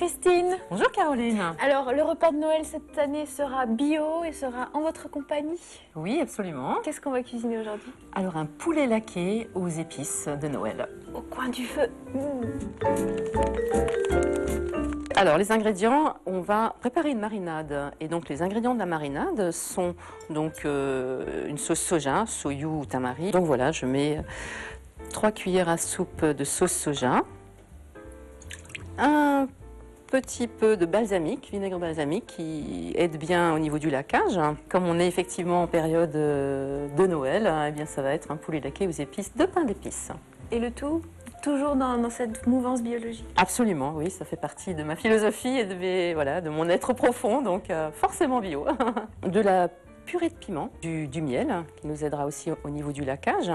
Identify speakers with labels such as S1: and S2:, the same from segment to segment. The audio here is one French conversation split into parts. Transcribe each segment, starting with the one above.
S1: Christine.
S2: Bonjour Caroline.
S1: Alors, le repas de Noël cette année sera bio et sera en votre compagnie.
S2: Oui, absolument.
S1: Qu'est-ce qu'on va cuisiner aujourd'hui?
S2: Alors, un poulet laqué aux épices de Noël.
S1: Au coin du feu.
S2: Alors, les ingrédients, on va préparer une marinade. Et donc, les ingrédients de la marinade sont donc une sauce soja, soyou ou tamari. Donc voilà, je mets 3 cuillères à soupe de sauce soja. Un petit peu de balsamique, vinaigre balsamique qui aide bien au niveau du laquage. Comme on est effectivement en période de Noël, eh bien ça va être un poulet laqué aux épices de pain d'épices.
S1: Et le tout, toujours dans cette mouvance biologique?
S2: Absolument, oui, ça fait partie de ma philosophie et de mon être profond, donc forcément bio. De la purée de piment, du miel qui nous aidera aussi au niveau du laquage.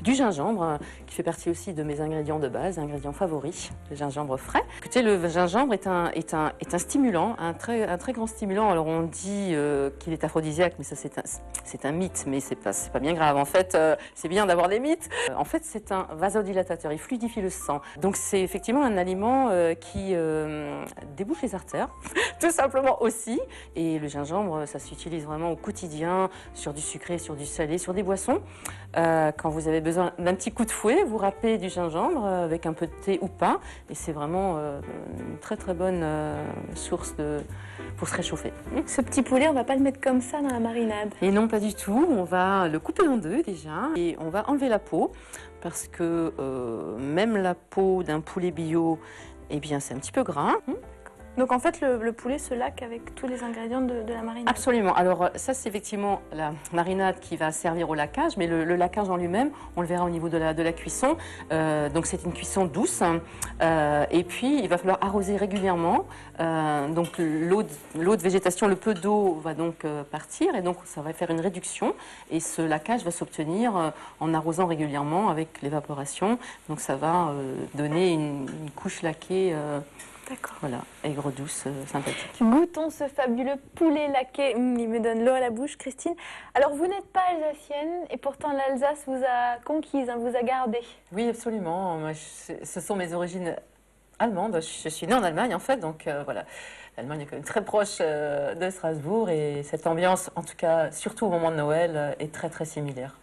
S2: Du gingembre, qui fait partie aussi de mes ingrédients de base, ingrédients favoris, le gingembre frais. Écoutez, le gingembre est un stimulant, un très grand stimulant. Alors on dit qu'il est aphrodisiaque, mais ça c'est un mythe, mais c'est pas bien grave. En fait, c'est bien d'avoir des mythes. En fait, c'est un vasodilatateur, il fluidifie le sang. Donc c'est effectivement un aliment qui débouche les artères, tout simplement aussi. Et le gingembre, ça s'utilise vraiment au quotidien, sur du sucré, sur du salé, sur des boissons. Quand vous avez besoin d'un petit coup de fouet, vous râpez du gingembre avec un peu de thé ou pas, et c'est vraiment une très bonne source pour se réchauffer.
S1: Ce petit poulet, on va pas le mettre comme ça dans la marinade?
S2: Et non, pas du tout. On va le couper en deux déjà, et on va enlever la peau, parce que même la peau d'un poulet bio, eh bien c'est un petit peu gras.
S1: Donc en fait, le poulet se laque avec tous les ingrédients de la marinade?
S2: Absolument. Alors ça, c'est effectivement la marinade qui va servir au laquage, mais le laquage en lui-même, on le verra au niveau de la cuisson. Donc c'est une cuisson douce. Et puis, il va falloir arroser régulièrement. Donc l'eau de végétation, le peu d'eau va donc partir, et donc ça va faire une réduction. Et ce laquage va s'obtenir en arrosant régulièrement avec l'évaporation. Donc ça va donner une couche laquée.
S1: D'accord.
S2: Voilà, aigre douce, sympathique.
S1: Goûtons ce fabuleux poulet laqué. Il me donne l'eau à la bouche, Christine. Alors, vous n'êtes pas alsacienne et pourtant l'Alsace vous a conquise, vous a gardée.
S2: Oui, absolument. Moi, ce sont mes origines allemandes. Je suis née en Allemagne, en fait, donc voilà. L'Allemagne est quand même très proche de Strasbourg, et cette ambiance, en tout cas, surtout au moment de Noël, est très similaire.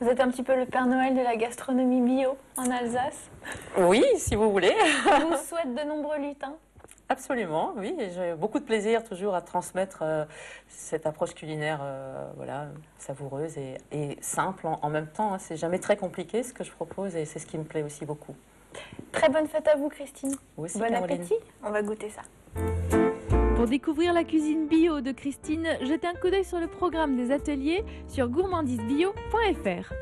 S1: Vous êtes un petit peu le Père Noël de la gastronomie bio en Alsace?
S2: Oui, si vous voulez.
S1: Je vous souhaite de nombreux lutins.
S2: Absolument, oui. J'ai beaucoup de plaisir toujours à transmettre cette approche culinaire voilà, savoureuse et simple en même temps. C'est jamais très compliqué ce que je propose, et c'est ce qui me plaît aussi beaucoup.
S1: Très bonne fête à vous, Christine.
S2: Vous aussi,
S1: bon
S2: Caroline.
S1: appétit. On va goûter ça.
S3: Pour découvrir la cuisine bio de Christine, jetez un coup d'œil sur le programme des ateliers sur gourmandisebio.fr.